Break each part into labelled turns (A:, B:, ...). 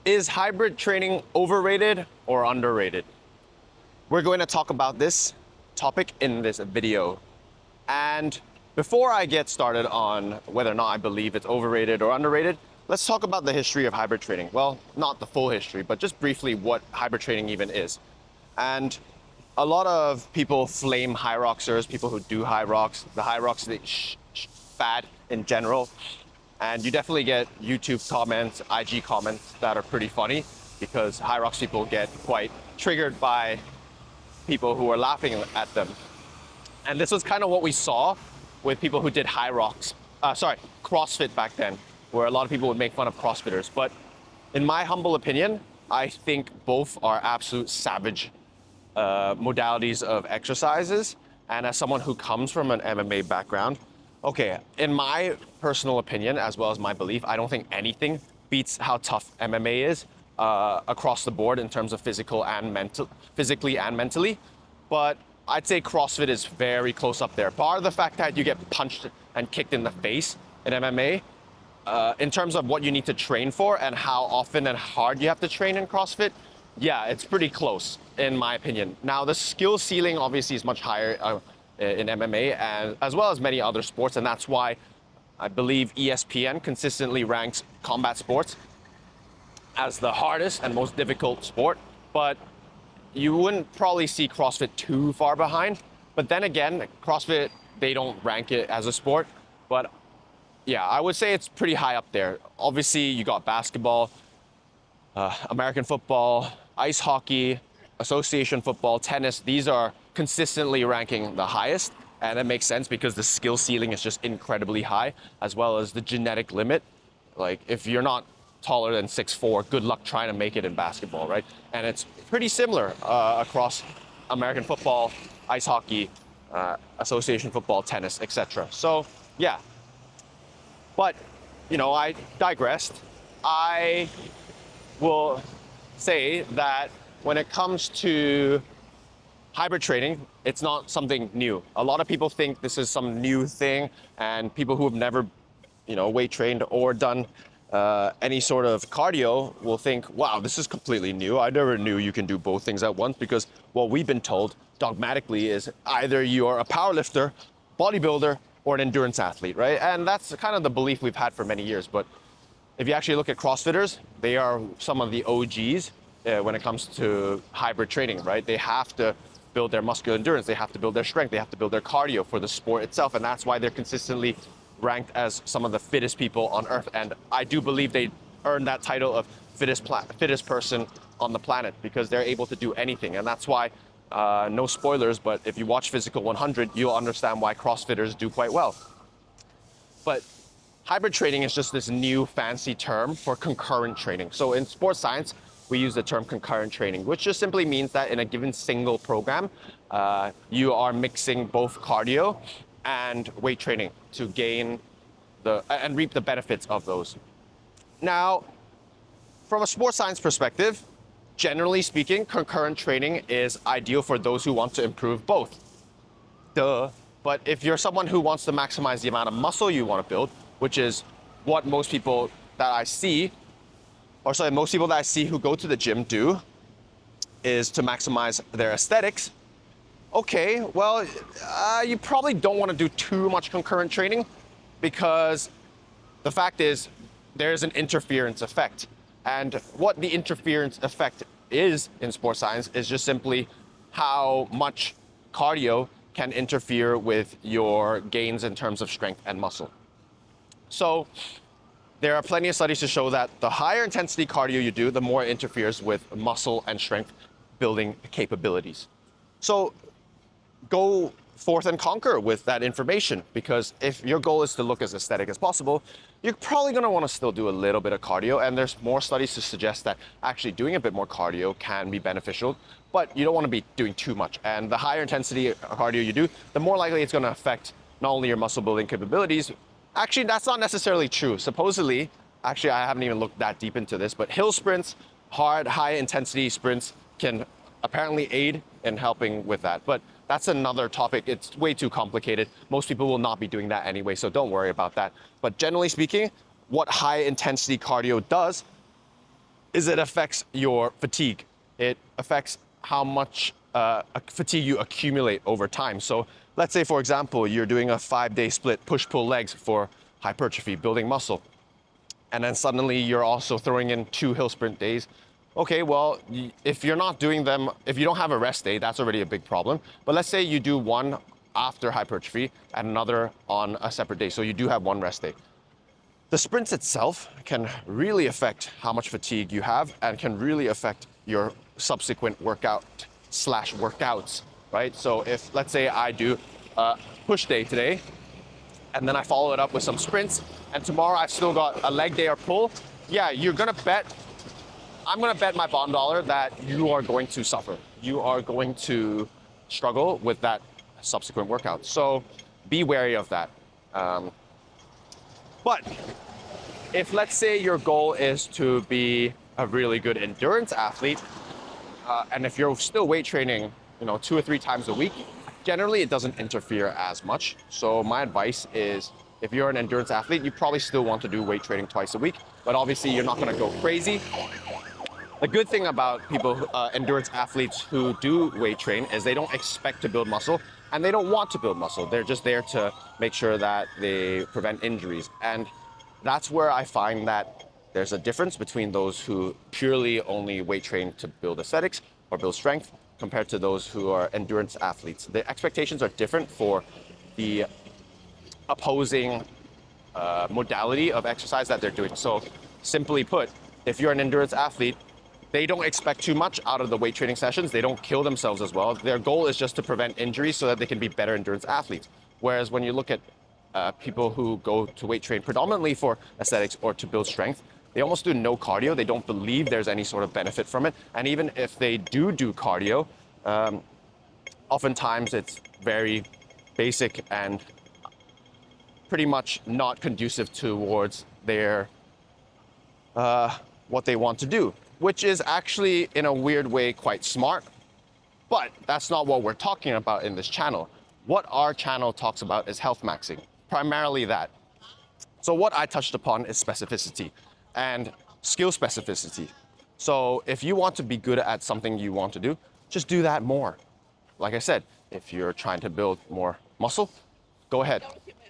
A: Is hybrid training overrated or underrated? We're going to talk about this topic in this video. And before I get started on whether or not I believe it's overrated or underrated, let's talk about the history of hybrid training. Well, not the full history, but just briefly what hybrid training even is. And a lot of people flame high roxers, people who do high rocks, the high rocks fad in general. And you definitely get YouTube comments, IG comments that are pretty funny because high rocks people get quite triggered by people who are laughing at them. And this was kind of what we saw with people who did high rocks, CrossFit back then, where a lot of people would make fun of CrossFitters. But in my humble opinion, I think both are absolute savage modalities of exercises. And as someone who comes from an MMA background, okay, in my personal opinion, as well as my belief, I don't think anything beats how tough MMA is across the board in terms of physically and mentally. But I'd say CrossFit is very close up there. Bar the fact that you get punched and kicked in the face in MMA, in terms of what you need to train for and how often and hard you have to train in CrossFit, yeah, it's pretty close in my opinion. Now the skill ceiling obviously is much higher in MMA and as well as many other sports, and that's why I believe ESPN consistently ranks combat sports as the hardest and most difficult sport. But you wouldn't probably see CrossFit too far behind. But then again, CrossFit, they don't rank it as a sport. But yeah, I would say it's pretty high up there. Obviously, you got basketball, American football, ice hockey, association football, tennis. These are consistently ranking the highest. And that makes sense because the skill ceiling is just incredibly high, as well as the genetic limit. Like if you're not taller than 6'4", good luck trying to make it in basketball, right? And it's pretty similar across American football, ice hockey, association football, tennis, etc. So yeah, but I digressed. I will say that when it comes to hybrid training, it's not something new. A lot of people think this is some new thing, and people who have never, weight trained or done any sort of cardio will think, wow, this is completely new. I never knew you can do both things at once, because what we've been told dogmatically is either you're a powerlifter, bodybuilder, or an endurance athlete, right? And that's kind of the belief we've had for many years. But if you actually look at CrossFitters, they are some of the OGs when it comes to hybrid training, right? They have to build their muscular endurance, they have to build their strength, they have to build their cardio for the sport itself, and that's why they're consistently ranked as some of the fittest people on earth. And I do believe they earned that title of fittest person on the planet because they're able to do anything. And that's why, no spoilers, but if you watch Physical 100, you'll understand why CrossFitters do quite well. But hybrid training is just this new fancy term for concurrent training. So in sports science, we use the term concurrent training, which just simply means that in a given single program, you are mixing both cardio and weight training to gain and reap the benefits of those. Now, from a sports science perspective, generally speaking, concurrent training is ideal for those who want to improve both. Duh. But if you're someone who wants to maximize the amount of muscle you want to build, which is what most people that I see who go to the gym do, is to maximize their aesthetics. Okay, well, you probably don't want to do too much concurrent training because the fact is there's an interference effect. And what the interference effect is in sports science is just simply how much cardio can interfere with your gains in terms of strength and muscle. So there are plenty of studies to show that the higher intensity cardio you do, the more it interferes with muscle and strength building capabilities. So go forth and conquer with that information, because if your goal is to look as aesthetic as possible, you're probably going to want to still do a little bit of cardio, and there's more studies to suggest that actually doing a bit more cardio can be beneficial, but you don't want to be doing too much. And the higher intensity cardio you do, the more likely it's going to affect not only your muscle building capabilities. Actually, that's not necessarily true. Supposedly, actually, I haven't even looked that deep into this, but hill sprints, high intensity sprints can apparently aid in helping with that. But that's another topic. It's way too complicated. Most people will not be doing that anyway, so don't worry about that. But generally speaking, what high intensity cardio does is it affects your fatigue. It affects how much fatigue you accumulate over time. So let's say, for example, you're doing a 5-day split push-pull legs for hypertrophy, building muscle, and then suddenly you're also throwing in 2 hill sprint days. Okay, well, if you're not doing them, if you don't have a rest day, that's already a big problem. But let's say you do one after hypertrophy and another on a separate day, so you do have one rest day. The sprints itself can really affect how much fatigue you have and can really affect your subsequent workouts, right? So if, let's say I do a push day today, and then I follow it up with some sprints, and tomorrow I've still got a leg day or pull, yeah, I'm gonna bet my bottom dollar that you are going to suffer. You are going to struggle with that subsequent workout. So be wary of that. But if, let's say, your goal is to be a really good endurance athlete, and if you're still weight training, 2 or 3 times a week, generally it doesn't interfere as much. So my advice is, if you're an endurance athlete, you probably still want to do weight training twice a week, but obviously you're not going to go crazy. The good thing about endurance athletes who do weight train is they don't expect to build muscle, and they don't want to build muscle. They're just there to make sure that they prevent injuries. And that's where I find that there's a difference between those who purely only weight train to build aesthetics or build strength compared to those who are endurance athletes. The expectations are different for the opposing modality of exercise that they're doing. So simply put, if you're an endurance athlete, they don't expect too much out of the weight training sessions. They don't kill themselves as well. Their goal is just to prevent injuries so that they can be better endurance athletes. Whereas when you look at people who go to weight train predominantly for aesthetics or to build strength, they almost do no cardio. They don't believe there's any sort of benefit from it. And even if they do cardio, oftentimes it's very basic and pretty much not conducive towards their what they want to do, which is actually in a weird way quite smart. But that's not what we're talking about in this channel. What our channel talks about is health maxing, primarily that. So what I touched upon is specificity and skill specificity. So if you want to be good at something you want to do, just do that more. Like I said, if you're trying to build more muscle, go ahead,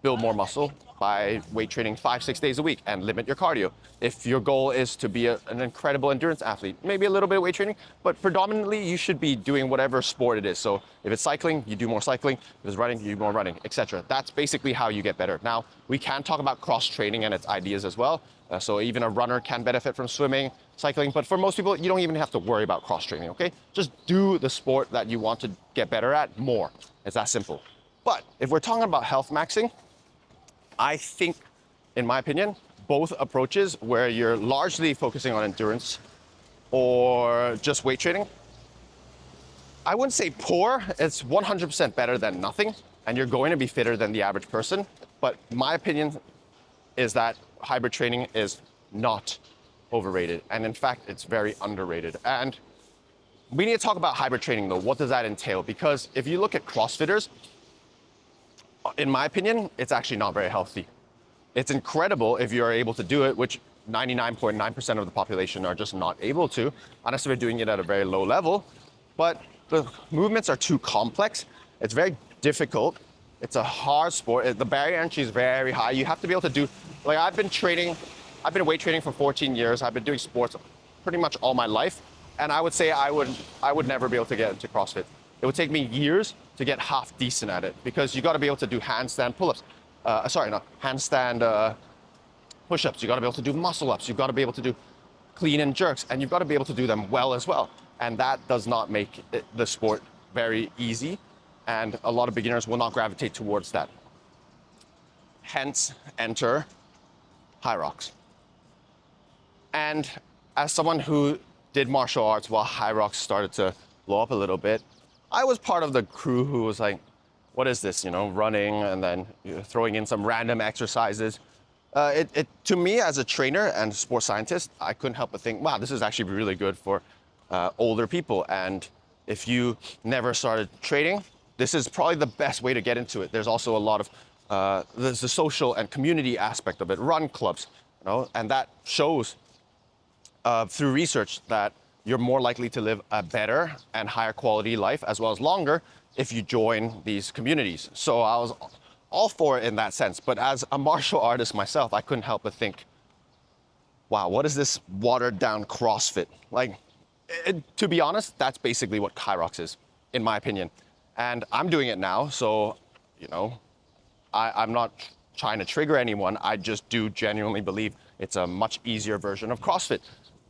A: build more muscle by weight training 5-6 days a week and limit your cardio. If your goal is to be an incredible endurance athlete, maybe a little bit of weight training, but predominantly you should be doing whatever sport it is. So if it's cycling, you do more cycling. If it's running, you do more running, etc. That's basically how you get better. Now, we can talk about cross training and its ideas as well. So even a runner can benefit from swimming, cycling, but for most people, you don't even have to worry about cross training, okay? Just do the sport that you want to get better at more. It's that simple. But if we're talking about health maxing, I think, in my opinion, both approaches where you're largely focusing on endurance or just weight training, I wouldn't say poor. It's 100% better than nothing, and you're going to be fitter than the average person. But my opinion is that hybrid training is not overrated, and in fact, it's very underrated. And we need to talk about hybrid training though. What does that entail? Because if you look at CrossFitters, in my opinion, it's actually not very healthy. It's incredible if you're able to do it, which 99.9% of the population are just not able to, unless they're doing it at a very low level. But the movements are too complex. It's very difficult. It's a hard sport. The barrier entry is very high. You have to be able to do, like I've been weight training for 14 years. I've been doing sports pretty much all my life. And I would say I would never be able to get into CrossFit. It would take me years to get half decent at it, because you got to be able to do handstand pull-ups. Handstand push-ups. You got to be able to do muscle-ups. You've got to be able to do clean and jerks, and you've got to be able to do them well as well. And that does not make the sport very easy, and a lot of beginners will not gravitate towards that. Hence, enter high rocks. And as someone who did martial arts while high rocks started to blow up a little bit, I was part of the crew who was like, what is this, running and then throwing in some random exercises. To me, as a trainer and sports scientist, I couldn't help but think, wow, this is actually really good for older people. And if you never started training, this is probably the best way to get into it. There's also a lot of, there's the social and community aspect of it, run clubs, and that shows through research that you're more likely to live a better and higher quality life as well as longer if you join these communities. So I was all for it in that sense. But as a martial artist myself, I couldn't help but think, wow, what is this watered down CrossFit? Like, to be honest, that's basically what Hyrox is, in my opinion. And I'm doing it now, so, you know, I'm not trying to trigger anyone. I just do genuinely believe it's a much easier version of CrossFit.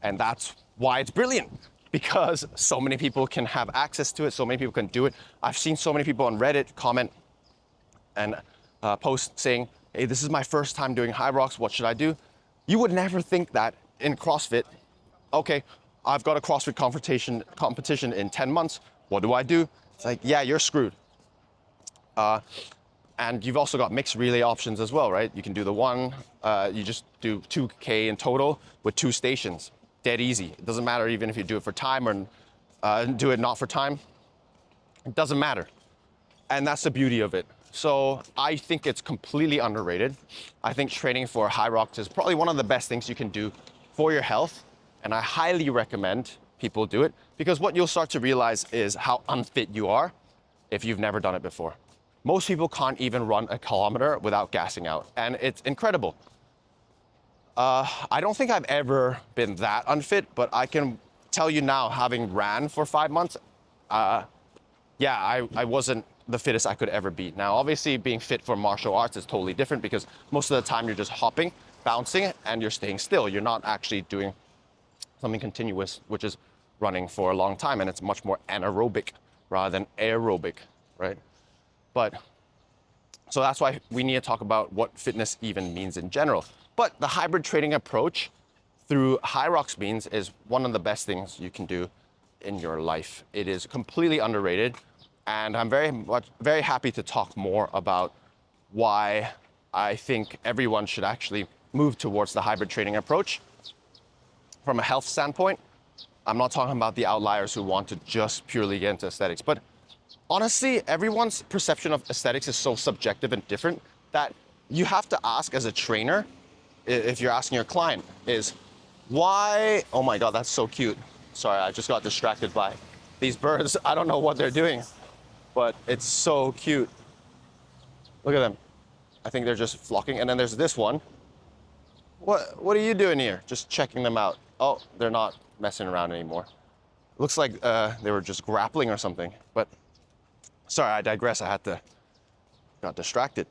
A: And that's why it's brilliant, because so many people can have access to it, so many people can do it. I've seen so many people on Reddit comment and post saying, hey, this is my first time doing Hyrox, what should I do? You would never think that in CrossFit, okay, I've got a CrossFit competition in 10 months, what do I do? It's like, yeah, you're screwed. And you've also got mixed relay options as well, right? You can do the one, you just do 2K in total with 2 stations. Dead easy. It doesn't matter even if you do it for time or do it not for time. It doesn't matter. And that's the beauty of it. So I think it's completely underrated. I think training for Hyrox is probably one of the best things you can do for your health. And I highly recommend people do it, because what you'll start to realize is how unfit you are if you've never done it before. Most people can't even run a kilometer without gassing out, and it's incredible. I don't think I've ever been that unfit, but I can tell you now, having ran for 5 months, I wasn't the fittest I could ever be. Now, obviously, being fit for martial arts is totally different, because most of the time you're just hopping, bouncing, and you're staying still. You're not actually doing something continuous, which is running for a long time, and it's much more anaerobic rather than aerobic, right? But so that's why we need to talk about what fitness even means in general. But the hybrid training approach through Hyrox means is one of the best things you can do in your life. It is completely underrated, and I'm very happy to talk more about why I think everyone should actually move towards the hybrid training approach. From a health standpoint, I'm not talking about the outliers who want to just purely get into aesthetics, but honestly, everyone's perception of aesthetics is so subjective and different that you have to ask as a trainer, if you're asking your client, is why, oh my God, that's so cute. Sorry, I just got distracted by these birds. I don't know what they're doing, but it's so cute. Look at them. I think they're just flocking. And then there's this one. What are you doing here? Just checking them out. Oh, they're not messing around anymore. Looks like they were just grappling or something, but sorry, I digress. Got distracted.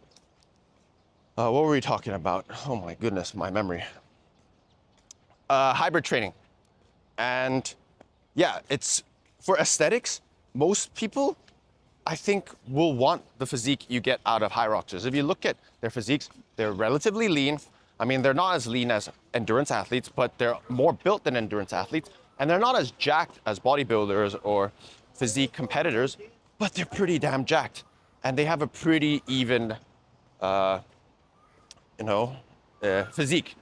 A: What were we talking about? Oh my goodness, my memory. Hybrid training. And yeah, it's for aesthetics. Most people, I think, will want the physique you get out of Hyroxers. If you look at their physiques, they're relatively lean. I mean, they're not as lean as endurance athletes, but they're more built than endurance athletes. And they're not as jacked as bodybuilders or physique competitors, but they're pretty damn jacked. And they have a pretty even, physique.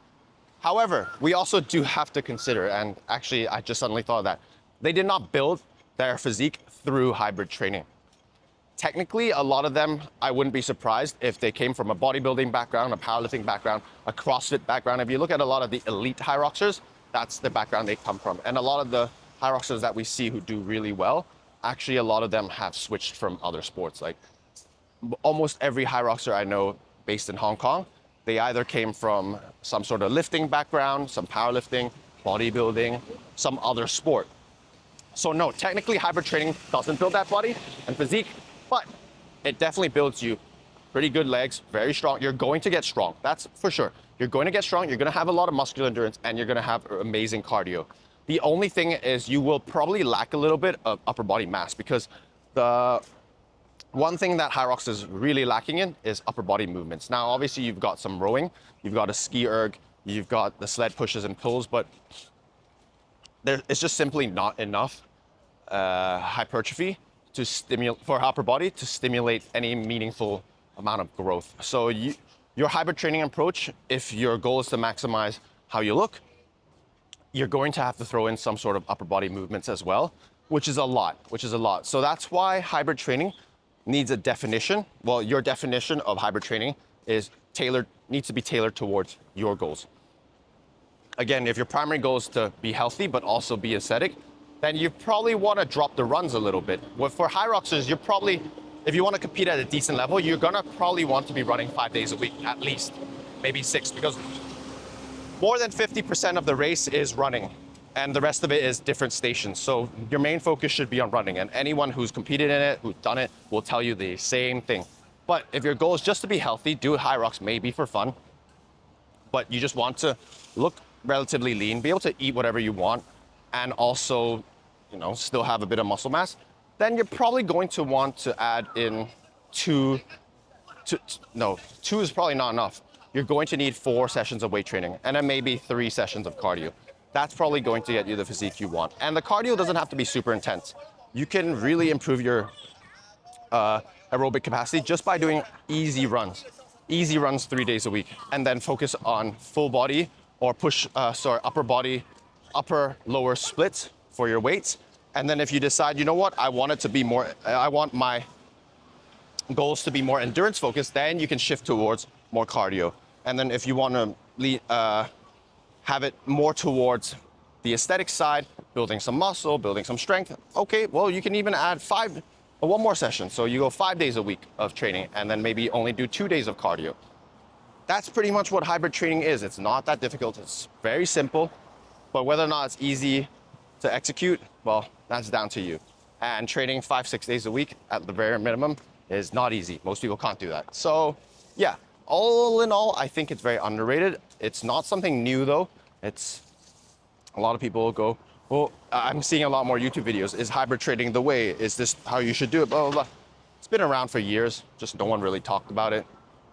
A: However, we also do have to consider, and actually I just suddenly thought of that, they did not build their physique through hybrid training. Technically, a lot of them, I wouldn't be surprised if they came from a bodybuilding background, a powerlifting background, a CrossFit background. If you look at a lot of the elite Hyroxers, that's the background they come from. And a lot of the Hyroxers that we see who do really well, actually a lot of them have switched from other sports. Like almost every Hyroxer I know based in Hong Kong, they either came from some sort of lifting background, some powerlifting, bodybuilding, some other sport. So no, technically hybrid training doesn't build that body and physique, but it definitely builds you pretty good legs, very strong. You're going to get strong, that's for sure. You're going to get strong, you're going to have a lot of muscular endurance, and you're going to have amazing cardio. The only thing is you will probably lack a little bit of upper body mass, because the one thing that Hyrox is really lacking in is upper body movements. Now, obviously you've got some rowing, you've got a ski erg, you've got the sled pushes and pulls, but it's just simply not enough hypertrophy to stimulate for upper body to stimulate any meaningful amount of growth. So your hybrid training approach, if your goal is to maximize how you look, you're going to have to throw in some sort of upper body movements as well, which is a lot. So that's why hybrid training needs a definition. Well, your definition of hybrid training needs to be tailored towards your goals. Again, if your primary goal is to be healthy but also be aesthetic, then you probably want to drop the runs a little bit. Well, for high rockers, you're probably, if you want to compete at a decent level, you're gonna probably want to be running 5 days a week at least, maybe 6, because more than 50% of the race is running, and the rest of it is different stations. So your main focus should be on running, and anyone who's competed in it, who's done it, will tell you the same thing. But if your goal is just to be healthy, do high rocks maybe for fun, but you just want to look relatively lean, be able to eat whatever you want, and also, still have a bit of muscle mass, then you're probably going to want to add in two is probably not enough. You're going to need 4 sessions of weight training and then maybe 3 sessions of cardio. That's probably going to get you the physique you want. And the cardio doesn't have to be super intense. You can really improve your aerobic capacity just by doing easy runs. Easy runs 3 days a week, and then focus on full body or upper body, upper lower splits for your weights. And then if you decide, you know what, I want my goals to be more endurance focused, then you can shift towards more cardio. And then if you want to have it more towards the aesthetic side, building some muscle, building some strength, okay, well, you can even add one more session. So you go 5 days a week of training and then maybe only do 2 days of cardio. That's pretty much what hybrid training is. It's not that difficult. It's very simple, but whether or not it's easy to execute, well, that's down to you. And training 5-6 days a week at the very minimum is not easy. Most people can't do that. So yeah, all in all, I think it's very underrated. It's not something new though. It's a lot of people go, well, I'm seeing a lot more YouTube videos. Is hybrid training the way? Is this how you should do it? Blah, blah, blah. It's been around for years, just no one really talked about it.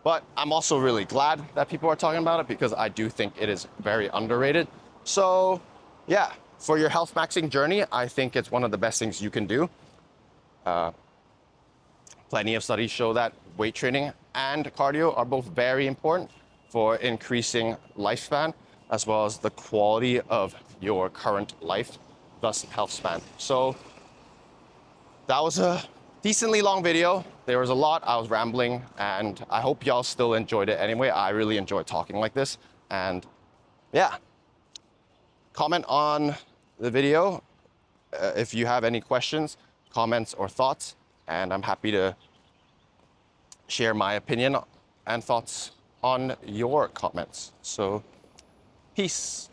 A: But I'm also really glad that people are talking about it because I do think it is very underrated. So yeah, for your health maxing journey, I think it's one of the best things you can do. Plenty of studies show that weight training and cardio are both very important for increasing lifespan, as well as the quality of your current life, thus health span. So that was a decently long video. There was a lot, I was rambling, and I hope y'all still enjoyed it anyway. I really enjoy talking like this. And yeah, comment on the video if you have any questions, comments, or thoughts, and I'm happy to share my opinion and thoughts on your comments. So, peace.